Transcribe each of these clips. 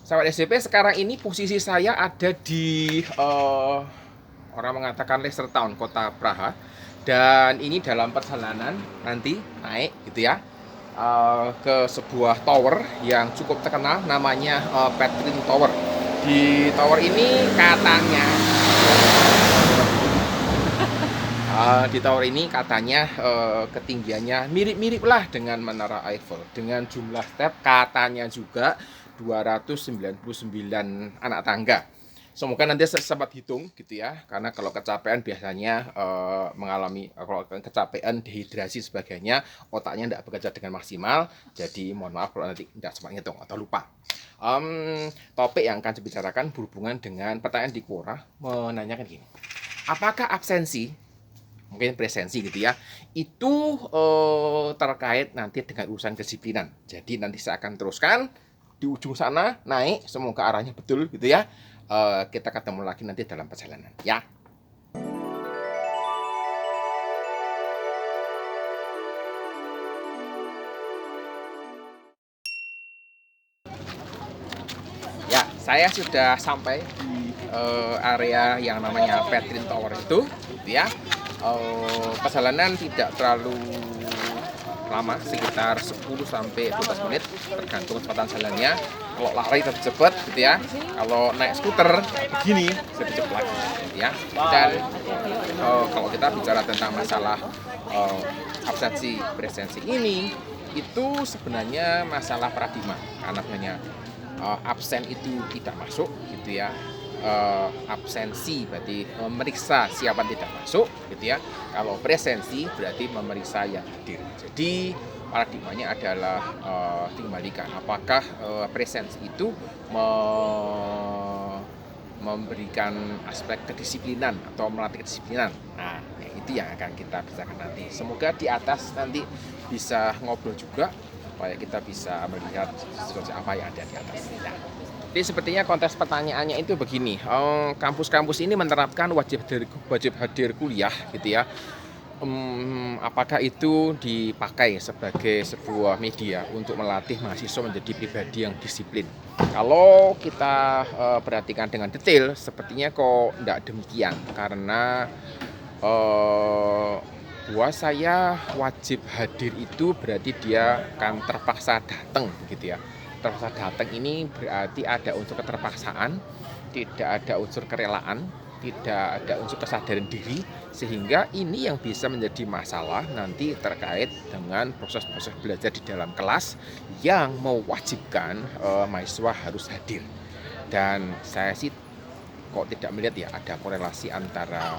Sahabat SDP, sekarang ini posisi saya ada di orang mengatakan Leicester Town, kota Praha. Dan ini dalam perjalanan nanti naik gitu ya, ke sebuah tower yang cukup terkenal, namanya Petrin Tower. Di tower ini katanya ketinggiannya mirip-mirip lah dengan Menara Eiffel, dengan jumlah step katanya juga 299 anak tangga. Semoga nanti sempat hitung gitu ya, karena kalau kecapean biasanya kalau kecapean, dehidrasi sebagainya, otaknya tidak bekerja dengan maksimal. Jadi mohon maaf kalau nanti tidak sempat ngitung atau lupa. Topik yang akan dibicarakan berhubungan dengan pertanyaan di Quora menanyakan gini, apakah absensi, mungkin presensi gitu ya, itu terkait nanti dengan urusan kedisiplinan. Jadi nanti saya akan teruskan di ujung sana naik, semoga arahnya betul gitu ya. Kita ketemu lagi nanti dalam perjalanan ya. Ya, saya sudah sampai di area yang namanya Petrin Tower itu gitu ya. Perjalanan tidak terlalu lama, sekitar 10 sampai 15 menit tergantung kecepatan jalannya. Kalau lari tetap cepat gitu ya, kalau naik skuter begini lebih cepat lagi gitu ya. Dan kalau kita bicara tentang masalah absensi presensi ini, itu sebenarnya masalah paradigma, karena banyak absen itu tidak masuk gitu ya. Absensi berarti memeriksa siapa yang tidak masuk gitu ya. Kalau presensi berarti memeriksa yang hadir. Jadi paradigmanya adalah dikembalikan, apakah presensi itu memberikan aspek kedisiplinan atau melatih kedisiplinan. Nah, itu yang akan kita bicarakan nanti. Semoga di atas nanti bisa ngobrol juga, supaya kita bisa melihat sesuatu apa yang ada di atas. Nah, jadi sepertinya kontes pertanyaannya itu begini, kampus-kampus ini menerapkan wajib hadir kuliah gitu ya. Apakah itu dipakai sebagai sebuah media untuk melatih mahasiswa menjadi pribadi yang disiplin? Kalau kita perhatikan dengan detail, sepertinya kok tidak demikian, karena buat saya wajib hadir itu berarti dia akan terpaksa datang gitu ya. Terpaksa datang ini berarti ada unsur keterpaksaan, tidak ada unsur kerelaan, tidak ada unsur kesadaran diri, sehingga ini yang bisa menjadi masalah nanti terkait dengan proses-proses belajar di dalam kelas yang mewajibkan mahasiswa harus hadir. Dan saya sih kok tidak melihat ya ada korelasi antara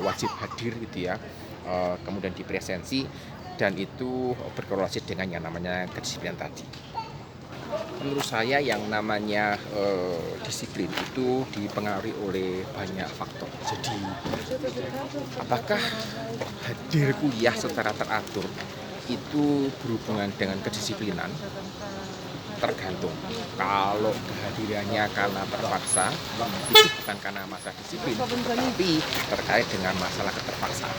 wajib hadir gitu ya, kemudian di presensi, dan itu berkorelasi dengan yang namanya kedisiplinan tadi. Menurut saya yang namanya disiplin itu dipengaruhi oleh banyak faktor. Jadi apakah hadir kuliah secara teratur itu berhubungan dengan kedisiplinan? Tergantung. Kalau kehadirannya karena terpaksa, itu bukan karena masalah disiplin, tetapi terkait dengan masalah keterpaksaan.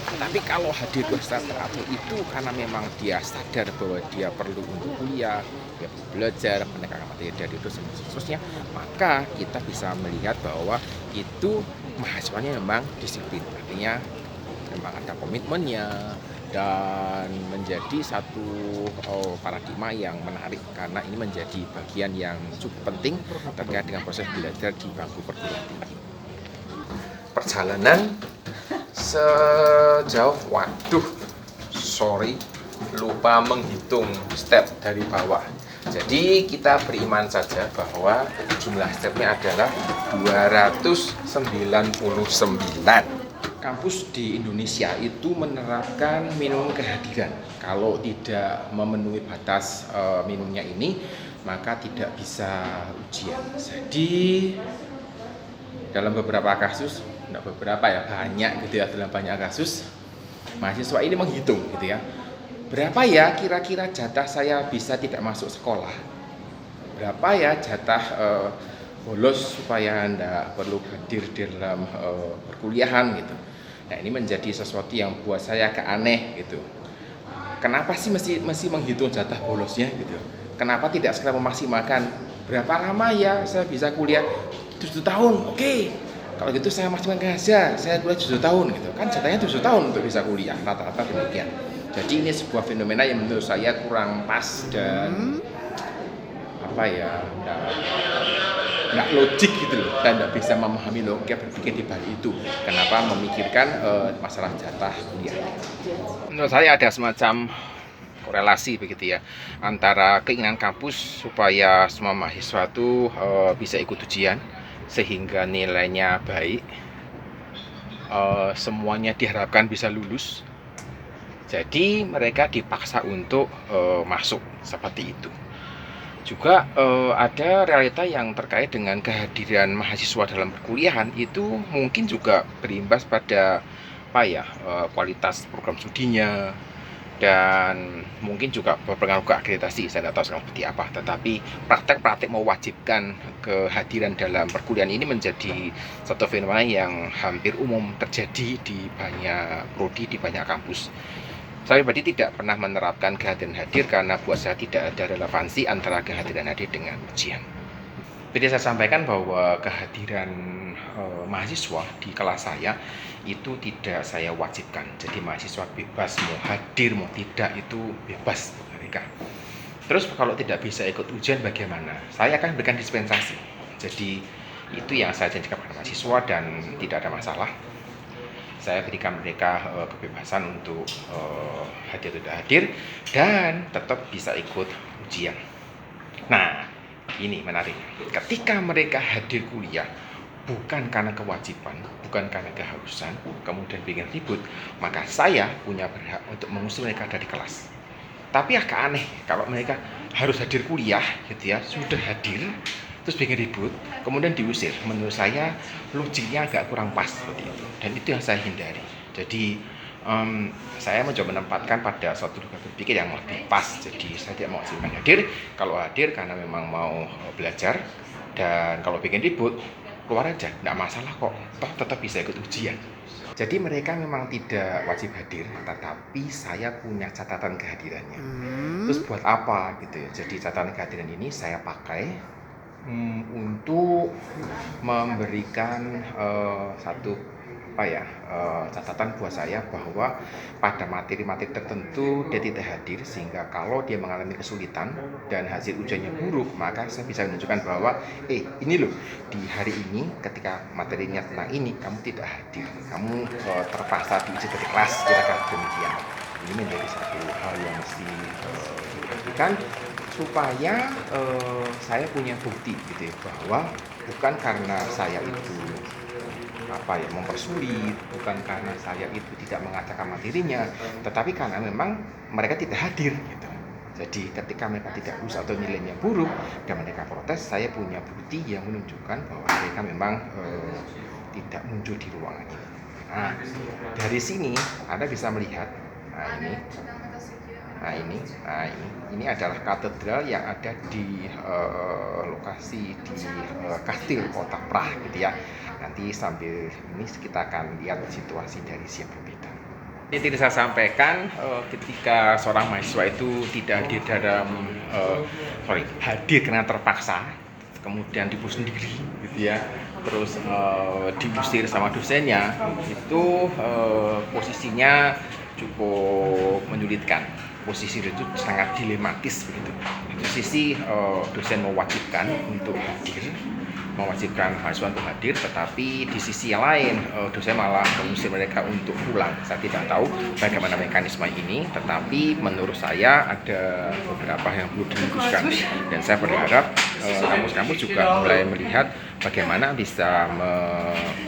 Tapi kalau hadir secara teratur itu karena memang dia sadar bahwa dia perlu untuk kuliah, dia perlu belajar, meningkatkan materi dari dosen dan seterusnya, maka kita bisa melihat bahwa itu mahasiswanya memang disiplin. Artinya memang ada komitmennya, dan menjadi satu paradigma yang menarik, karena ini menjadi bagian yang cukup penting terkait dengan proses belajar di bangku perguruan tinggi. Perjalanan sejauh, lupa menghitung step dari bawah. Jadi kita beriman saja bahwa jumlah stepnya adalah 299. Kampus di Indonesia itu menerapkan minimum kehadiran. Kalau tidak memenuhi batas minimumnya ini, maka tidak bisa ujian. Jadi dalam beberapa kasus, tidak beberapa ya, banyak gitu ya, dalam banyak kasus mahasiswa ini menghitung gitu ya, berapa ya kira-kira jatah saya bisa tidak masuk sekolah, berapa ya jatah bolos supaya tidak perlu hadir di dalam perkuliahan gitu. Nah, ini menjadi sesuatu yang buat saya agak aneh gitu. Kenapa sih mesti menghitung jatah bolosnya gitu? Kenapa tidak segera memaksimalkan berapa lama ya saya bisa kuliah? 7 tahun. Oke, kalau gitu saya maksimalkan saja, saya kuliah 7 tahun gitu kan, jatahnya 7 tahun untuk bisa kuliah, rata-rata demikian. Jadi ini sebuah fenomena yang menurut saya kurang pas dan apa ya, nggak logik gitu loh, dan nggak bisa memahami logika berpikir di balik itu. Kenapa memikirkan masalah jatah kuliah? Menurut saya ada semacam korelasi begitu ya, antara keinginan kampus supaya semua mahasiswa itu bisa ikut ujian sehingga nilainya baik, semuanya diharapkan bisa lulus, jadi mereka dipaksa untuk masuk seperti itu. Juga ada realita yang terkait dengan kehadiran mahasiswa dalam perkuliahan itu mungkin juga berimbas pada kualitas program studinya, dan mungkin juga berpengaruh ke akreditasi. Saya tidak tahu sekarang seperti apa, tetapi praktek-praktek mewajibkan kehadiran dalam perkuliahan ini menjadi satu fenomena yang hampir umum terjadi di banyak prodi, di banyak kampus. Saya pribadi tidak pernah menerapkan kehadiran hadir karena buat saya tidak ada relevansi antara kehadiran hadir dengan ujian. Jadi saya sampaikan bahwa kehadiran mahasiswa di kelas saya itu tidak saya wajibkan. Jadi mahasiswa bebas mau hadir mau tidak, itu bebas mereka. Terus kalau tidak bisa ikut ujian bagaimana? Saya akan berikan dispensasi. Jadi itu yang saya janjikan kepada mahasiswa dan tidak ada masalah. Saya berikan mereka kebebasan untuk hadir atau tidak hadir dan tetap bisa ikut ujian. Nah, ini menarik. Ketika mereka hadir kuliah bukan karena kewajiban, bukan karena keharusan, kemudian bikin ribut, maka saya punya berhak untuk mengusir mereka dari kelas. Tapi agak aneh kalau mereka harus hadir kuliah gitu ya, sudah hadir terus bikin ribut, kemudian diusir. Menurut saya logiknya agak kurang pas seperti itu, dan itu yang saya hindari. Jadi saya mencoba menempatkan pada suatu logika berpikir yang lebih pas. Jadi saya tidak mau hadir. Kalau hadir karena memang mau belajar, dan kalau bikin ribut keluar aja, tidak masalah kok, toh tetap bisa ikut ujian. Jadi mereka memang tidak wajib hadir, tetapi saya punya catatan kehadirannya. Terus buat apa gitu ya? Jadi catatan kehadiran ini saya pakai untuk memberikan catatan buat saya bahwa pada materi-materi tertentu dia tidak hadir, sehingga kalau dia mengalami kesulitan dan hasil ujiannya buruk, maka saya bisa menunjukkan bahwa ini loh, di hari ini ketika materinya tentang ini kamu tidak hadir, kamu terpaksa diuji dari kelas, kira-kira demikian. Ini menjadi satu hal yang mesti diperhatikan supaya saya punya bukti gitu ya, bahwa bukan karena saya itu mempersulit, bukan karena saya itu tidak mengatakan materinya, tetapi karena memang mereka tidak hadir gitu. Jadi ketika mereka tidak lulus atau nilainya buruk dan mereka protes, saya punya bukti yang menunjukkan bahwa mereka memang tidak muncul di ruangan ini. Nah, dari sini Anda bisa melihat, ini adalah katedral yang ada di lokasi di Kastil Kota Prah gitu ya. Nanti sambil ini kita akan lihat situasi dari siang berbeda. Ini tidak saya sampaikan ketika seorang mahasiswa itu tidak hadir hadir karena terpaksa, kemudian dibunuh sendiri gitu ya, terus diusir sama dosennya, itu posisinya cukup menyulitkan. Posisi itu sangat dilematis begitu. Di sisi dosen mewajibkan untuk hadir, mewajibkan mahasiswa untuk hadir, tetapi di sisi yang lain dosen malah mengusir mereka untuk pulang. Saya tidak tahu bagaimana mekanisme ini, tetapi menurut saya ada beberapa yang perlu diluruskan, dan saya berharap kampus-kampus juga mulai melihat bagaimana bisa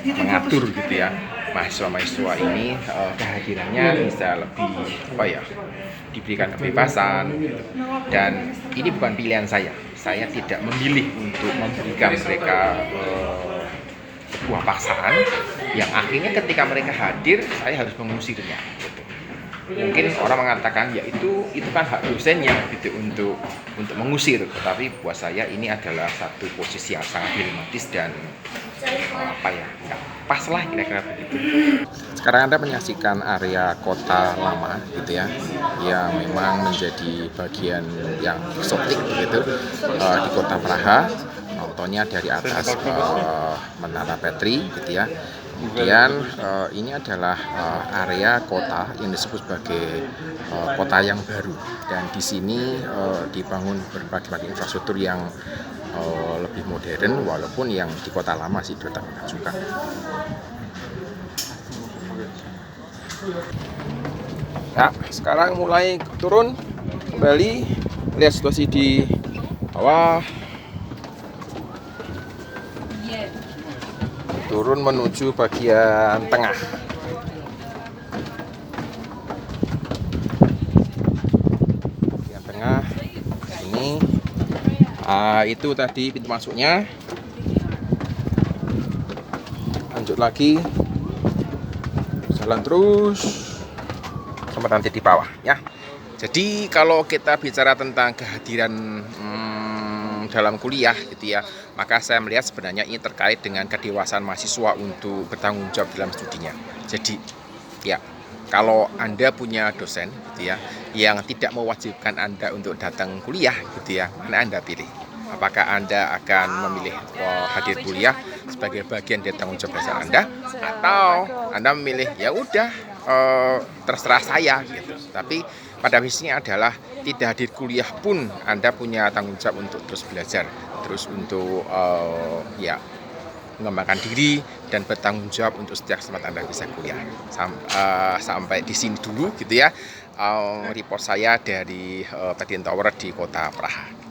mengatur gitu ya, mahasiswa-mahasiswa ini kehadirannya bisa lebih diberikan kebebasan gitu. Dan ini bukan pilihan saya tidak memilih untuk memberikan mereka sebuah paksaan yang akhirnya ketika mereka hadir saya harus mengusirnya gitu. Mungkin orang mengatakan ya itu kan hak dosennya gitu untuk mengusir, tetapi buat saya ini adalah satu posisi yang sangat dilematis dan apa ya, nggak pas lah kira-kira begitu. Sekarang Anda menyaksikan area kota lama gitu ya, yang memang menjadi bagian yang eksotik begitu di kota Praha. Nontonnya dari atas Menara Petri gitu ya. Kemudian ini adalah area kota yang disebut sebagai kota yang baru, dan di sini dibangun berbagai infrastruktur yang lebih modern, walaupun yang di kota lama sih tetap juga. Nah, sekarang mulai turun kembali, lihat situasi di bawah. Turun menuju bagian tengah. Bagian tengah ini. Itu tadi pintu masuknya. Lanjut lagi. Jalan terus sampai nanti di bawah ya. Jadi kalau kita bicara tentang kehadiran dalam kuliah gitu ya, maka saya melihat sebenarnya ini terkait dengan kedewasaan mahasiswa untuk bertanggung jawab dalam studinya. Jadi ya, kalau Anda punya dosen gitu ya yang tidak mewajibkan Anda untuk datang kuliah gitu ya, mana Anda pilih? Apakah Anda akan memilih hadir kuliah sebagai bagian dari tanggung jawab dasar Anda, atau Anda memilih ya udah terserah saya gitu. Tapi pada prinsipnya adalah tidak hadir kuliah pun Anda punya tanggung jawab untuk terus belajar, terus untuk ya mengembangkan diri dan bertanggung jawab untuk setiap kesempatan Anda bisa kuliah. Sampai di sini dulu gitu ya report saya dari Petien Tower di kota Praha.